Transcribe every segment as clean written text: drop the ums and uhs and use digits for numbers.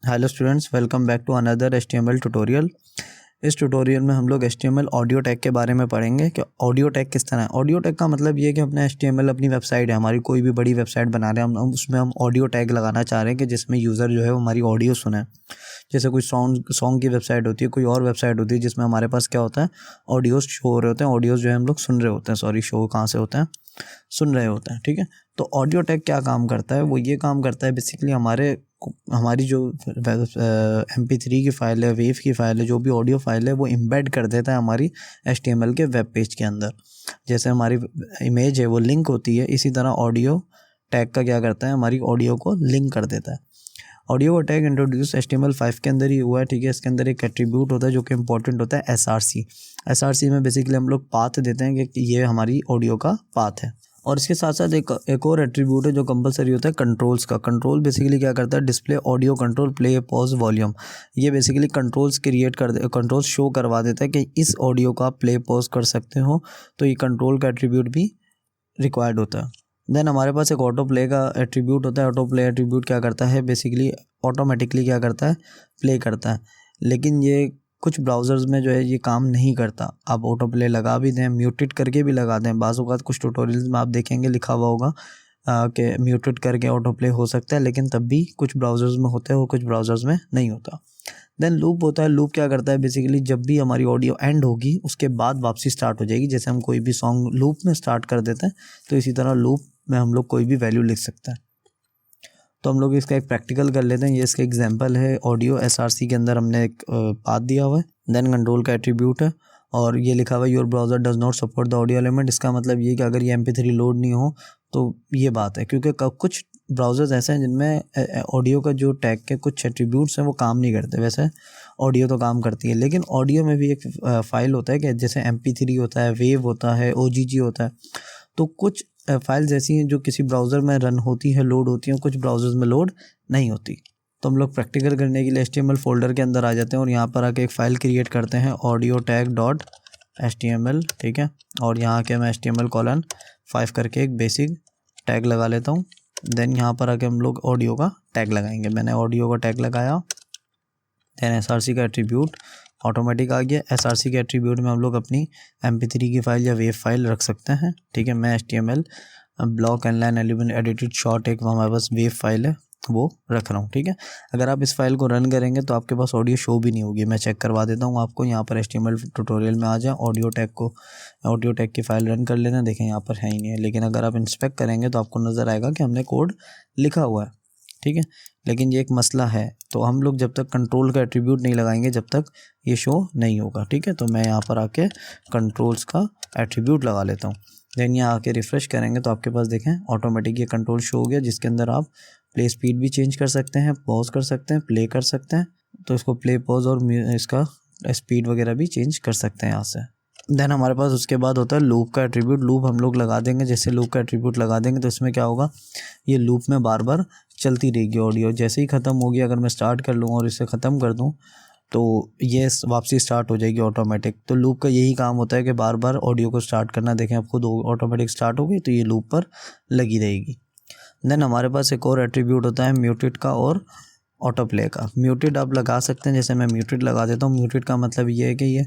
Hello students, welcome back to another HTML tutorial. इस tutorial में हम लोग HTML ऑडियो टैग के बारे में पढ़ेंगे कि ऑडियो टैग किस तरह है। ऑडियो टैग का मतलब ये है कि अपना HTML अपनी वेबसाइट है, हमारी कोई भी बड़ी वेबसाइट बना रहे हैं हम उसमें हम ऑडियो टैग लगाना चाह रहे हैं कि जिसमें यूज़र जो है वो हमारी ऑडियो सुने। जैसे कोई सॉन्ग की वेबसाइट होती है, कोई और वेबसाइट होती है जिसमें हमारे पास क्या होता है, ऑडियोज़ शो हो रहे होते हैं, ऑडियोज़ जो है हम लोग सुन रहे होते हैं, सॉरी शो कहाँ से होते हैं, सुन रहे होते हैं। ठीक है, तो ऑडियो टैग क्या काम करता है, वो ये काम करता है बेसिकली हमारी जो MP3 की फ़ाइल है, वेव की फ़ाइल है, जो भी ऑडियो फाइल है वो एम्बेड कर देता है हमारी HTML के वेब पेज के अंदर। जैसे हमारी इमेज है वो लिंक होती है, इसी तरह ऑडियो टैग का क्या करता है, हमारी ऑडियो को लिंक कर देता है। ऑडियो का टैग इंट्रोड्यूस HTML5 के अंदर ही हुआ है। ठीक है, इसके अंदर एक एट्रीब्यूट होता है जो कि इंपॉर्टेंट होता है SRC में बेसिकली हम लोग पाथ देते हैं कि ये हमारी ऑडियो का पाथ है। और इसके साथ साथ एक और एट्रीब्यूट है जो कंपलसरी होता है कंट्रोल्स का। कंट्रोल बेसिकली क्या करता है, display audio control, play, pause, volume. ये बेसिकली कंट्रोल्स शो करवा देता है कि इस ऑडियो का आप प्ले पॉज कर सकते हो, तो ये कंट्रोल का एट्रीब्यूट भी रिक्वायर्ड होता है। देन हमारे पास एक ऑटो प्ले का एट्रीब्यूट होता है। ऑटो प्ले एट्रीब्यूट क्या करता है, बेसिकली ऑटोमेटिकली क्या करता है, प्ले करता है। लेकिन ये कुछ ब्राउज़र्स में जो है ये काम नहीं करता। आप ऑटो प्ले लगा भी दें, म्यूटेड करके भी लगा दें, बाज़ औक़ात कुछ ट्यूटोरियल्स में आप देखेंगे लिखा हुआ होगा कि म्यूटेड करके ऑटो प्ले हो सकता है, लेकिन तब भी कुछ ब्राउज़र्स में होता है और कुछ ब्राउज़र्स में नहीं होता। देन लूप होता है। लूप क्या करता है, बेसिकली जब भी हमारी ऑडियो एंड होगी उसके बाद वापसी स्टार्ट हो जाएगी। जैसे हम कोई भी सॉन्ग लूप में स्टार्ट कर देते हैं, तो इसी तरह लूप में हम लोग कोई भी वैल्यू लिख सकते हैं। तो हम लोग इसका एक प्रैक्टिकल कर लेते हैं। ये इसका एग्जांपल है, ऑडियो SRC के अंदर हमने एक पाथ दिया हुआ है। देन कंट्रोल का एट्रीब्यूट है और ये लिखा हुआ है your browser does not support the audio element. इसका मतलब ये कि अगर ये MP3 लोड नहीं हो तो ये बात है, क्योंकि कुछ ब्राउज़र्स ऐसे हैं जिनमें ऑडियो का जो टैग के कुछ एट्रीब्यूट्स हैं वो काम नहीं करते। वैसे ऑडियो तो काम करती है, लेकिन ऑडियो में भी एक फ़ाइल होता है कि जैसे MP3 होता है, वेव होता है, OGG होता है। तो कुछ फाइल्स ऐसी हैं जो किसी ब्राउज़र में रन होती है, लोड होती हैं, कुछ ब्राउज़र्स में लोड नहीं होती। तो हम लोग प्रैक्टिकल करने के लिए HTML फोल्डर के अंदर आ जाते हैं और यहाँ पर आके एक फ़ाइल क्रिएट करते हैं audiotag.html। ठीक है, और यहाँ के मैं HTML:5 करके एक बेसिक टैग लगा लेता हूँ। देन यहाँ पर आके हम लोग ऑडियो का टैग लगाएंगे। मैंने ऑडियो का टैग लगाया। देन SRC का एट्रीब्यूट ऑटोमेटिक आ गया। SRC के एट्रीब्यूट में हम लोग अपनी MP3 की फ़ाइल या वेव फाइल रख सकते हैं। ठीक है, मैं HTML block and element edited short एक हमारे पास वेव फाइल है वो रख रहा हूँ। ठीक है, अगर आप इस फाइल को रन करेंगे तो आपके पास ऑडियो शो भी नहीं होगी। मैं चेक करवा देता हूँ आपको। यहाँ पर HTML ट्यूटोरियल में आ जाए, ऑडियो टैग की फ़ाइल रन कर लेना। देखें यहाँ पर है ही नहीं है, लेकिन अगर आप इंस्पेक्ट करेंगे तो आपको नज़र आएगा कि हमने कोड लिखा हुआ है। ठीक है, लेकिन ये एक मसला है, तो हम लोग जब तक कंट्रोल का एट्रीब्यूट नहीं लगाएंगे जब तक ये शो नहीं होगा। ठीक है, तो मैं यहाँ पर आके कंट्रोल्स का एट्रीब्यूट लगा लेता हूँ। देन यहाँ आके रिफ़्रेश करेंगे तो आपके पास देखें ऑटोमेटिक ये कंट्रोल शो हो गया, जिसके अंदर आप प्ले स्पीड भी चेंज कर सकते हैं, पॉज कर सकते हैं, प्ले कर सकते हैं। तो इसको प्ले, पॉज और इसका स्पीड वगैरह भी चेंज कर सकते हैं यहाँ से। देन हमारे पास उसके बाद होता है लूप का एट्रीब्यूट। लूप हम लोग लगा देंगे। जैसे लूप का एट्रीब्यूट लगा देंगे तो इसमें क्या होगा, ये लूप में बार बार चलती रहेगी ऑडियो। जैसे ही ख़त्म होगी, अगर मैं स्टार्ट कर लूँ और इसे ख़त्म कर दूँ तो ये वापसी स्टार्ट हो जाएगी ऑटोमेटिक। तो लूप का यही काम होता है कि बार बार ऑडियो को स्टार्ट करना। देखें अब खुद ऑटोमेटिक स्टार्ट हो गई, तो ये लूप पर लगी रहेगी। देन हमारे पास एक और एट्रीब्यूट होता है म्यूटेड का और ऑटो प्ले का। म्यूटेड आप लगा सकते हैं, जैसे मैं म्यूटेड लगा देता हूँ। म्यूटेड का मतलब ये है कि ये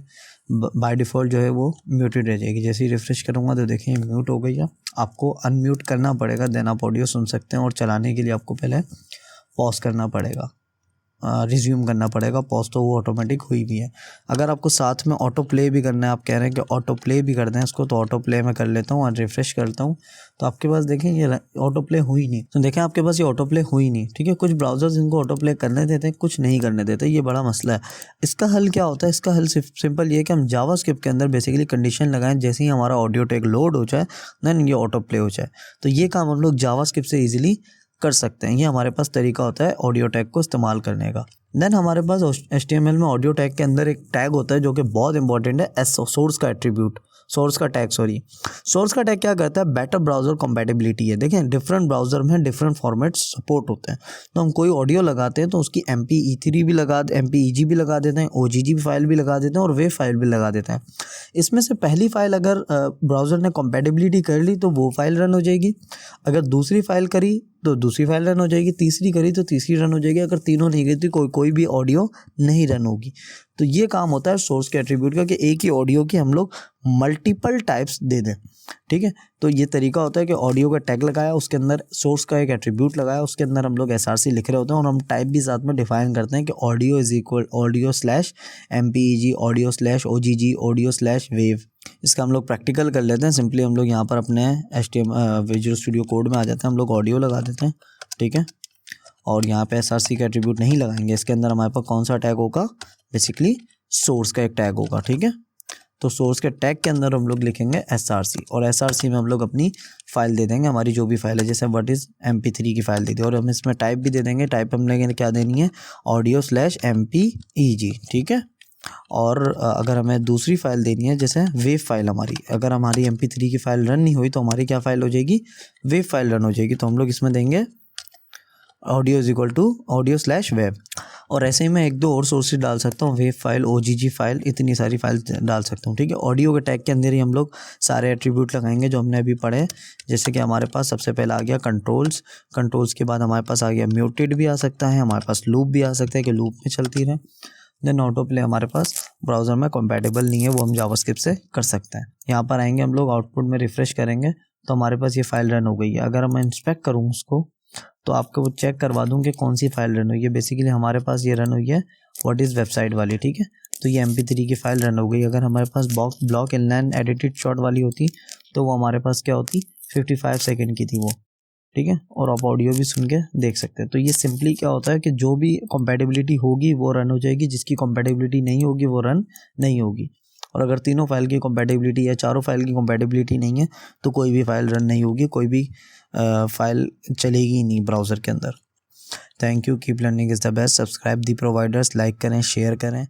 बाय डिफ़ॉल्ट जो है वो म्यूटेड रह जाएगी। जैसे ही रिफ़्रेश करूँगा तो देखिए म्यूट हो गई है। आपको अनम्यूट करना पड़ेगा, देन आप ऑडियो सुन सकते हैं। और चलाने के लिए आपको पहले पॉज करना पड़ेगा, रिज्यूम करना पड़ेगा। पॉज तो वो ऑटोमेटिक हुई भी है। अगर आपको साथ में ऑटो प्ले भी करना है, आप कह रहे हैं कि ऑटो प्ले भी कर दें इसको, तो ऑटो प्ले मैं कर लेता हूँ और रिफ़्रेश करता हूँ तो आपके पास देखें ये ऑटो प्ले हुई नहीं। तो देखें आपके पास ये ऑटो प्ले हुई नहीं। ठीक है, कुछ ब्राउज़र्स इनको ऑटो प्ले करने देते हैं, कुछ नहीं करने देते। ये बड़ा मसला है। इसका हल क्या होता है, इसका हल सिंपल ये है कि हम जावास्क्रिप्ट के अंदर बेसिकली कंडीशन लगाएं, जैसे ही हमारा ऑडियो टैग लोड हो जाए देन ये ऑटो प्ले हो जाए। तो ये काम हम लोग जावास्क्रिप्ट से ईजिली कर सकते हैं। ये हमारे पास तरीका होता है ऑडियो टैग को इस्तेमाल करने का। देन हमारे पास HTML में ऑडियो टैग के अंदर एक टैग होता है जो कि बहुत इंपॉर्टेंट है, सोर्स का एट्रीब्यूट, सोर्स का टैग क्या करता है, बेटर ब्राउज़र कंपैटिबिलिटी है। देखें डिफरेंट ब्राउज़र में डिफरेंट फॉर्मेट्स सपोर्ट होते हैं। तो हम कोई ऑडियो लगाते हैं तो उसकी MP3 भी MPEG भी लगा देते हैं, OGG फाइल भी लगा देते हैं और वेव फाइल भी लगा देते हैं। इसमें से पहली फ़ाइल अगर ब्राउज़र ने कंपैटिबिलिटी कर ली तो वो फाइल रन हो जाएगी। अगर दूसरी फाइल करी तो दूसरी फाइल रन हो जाएगी, तीसरी करी तो तीसरी रन हो जाएगी, अगर तीनों नहीं गई तो कोई भी ऑडियो नहीं रन होगी। तो ये काम होता है सोर्स के एट्रीब्यूट का कि एक ही ऑडियो की हम लोग मल्टीपल टाइप्स दे दें, ठीक है। तो ये तरीका होता है कि ऑडियो का टैग लगाया, उसके अंदर सोर्स का एक एट्रीब्यूट लगाया, उसके अंदर हम लोग SRC लिख रहे होते हैं और हम टाइप भी साथ में डिफाइन करते हैं कि audio is equal audio slash MPEG, audio slash OGG, audio slash wave. इसका हम लोग प्रैक्टिकल कर लेते हैं। सिंपली हम लोग यहाँ पर अपने विजुअल स्टूडियो कोड में आ जाते हैं, हम लोग ऑडियो लगा देते हैं, ठीक है। और यहाँ पे SRC का एट्रीब्यूट नहीं लगाएंगे, इसके अंदर हमारे पास कौन सा टैग होगा, बेसिकली सोर्स का एक टैग होगा, ठीक है। तो सोर्स के टैग के अंदर हम लोग लिखेंगे SRC और SRC में हम लोग अपनी फाइल दे देंगे, हमारी जो भी फाइल है, जैसे व्हाट इज़ MP3 की फाइल दे दी, और हम इसमें टाइप भी दे देंगे। टाइप हमने क्या देनी है, ऑडियो स्लैश MPEG, ठीक है। और अगर हमें दूसरी फाइल देनी है, जैसे वेव फाइल, हमारी अगर हमारी MP3 की फाइल रन नहीं हुई तो हमारी क्या फाइल हो जाएगी, वेव फाइल रन हो जाएगी। तो हम लोग इसमें देंगे audio is equal to audio slash wave. और ऐसे ही मैं एक दो और सोर्सेज डाल सकता हूँ, वेव फाइल, OGG फाइल, इतनी सारी फाइल डाल सकता हूँ, ठीक है। ऑडियो के टैग के अंदर ही हम लोग सारे एट्रीब्यूट लगाएंगे जो हमने अभी पढ़े। जैसे कि हमारे पास सबसे पहले आ गया कंट्रोल्स के बाद हमारे पास आ गया म्यूटेड भी आ सकता है, हमारे पास लूप भी आ सकता है कि लूप में चलती रहे। देन ऑटो प्ले हमारे पास ब्राउज़र में कंपैटिबल नहीं है, वो हम जावास्क्रिप्ट से कर सकते हैं। यहाँ पर आएंगे हम लोग, आउटपुट में रिफ्रेश करेंगे तो हमारे पास ये फाइल रन हो गई है। अगर मैं इंस्पेक्ट करूँ उसको तो आपको वो चेक करवा दूँ कि कौन सी फाइल रन हुई है। बेसिकली हमारे पास ये रन हुई है व्हाट इज़ वेबसाइट वाली, ठीक है। तो ये MP3 की फाइल रन हो गई। अगर हमारे पास ब्लॉक इनलाइन एडिटेड शॉट वाली होती तो वो हमारे पास क्या होती, 55 सेकेंड की थी वो, ठीक है। और आप ऑडियो भी सुन के देख सकते हैं। तो ये सिंपली क्या होता है कि जो भी कंपैटिबिलिटी होगी वो रन हो जाएगी, जिसकी कंपैटिबिलिटी नहीं होगी वो रन नहीं होगी। और अगर तीनों फाइल की कंपैटिबिलिटी या चारों फाइल की कंपैटिबिलिटी नहीं है तो कोई भी फाइल रन नहीं होगी, कोई भी फाइल चलेगी नहीं ब्राउज़र के अंदर। Thank you, keep learning is the best. Subscribe the providers, like करें, शेयर करें।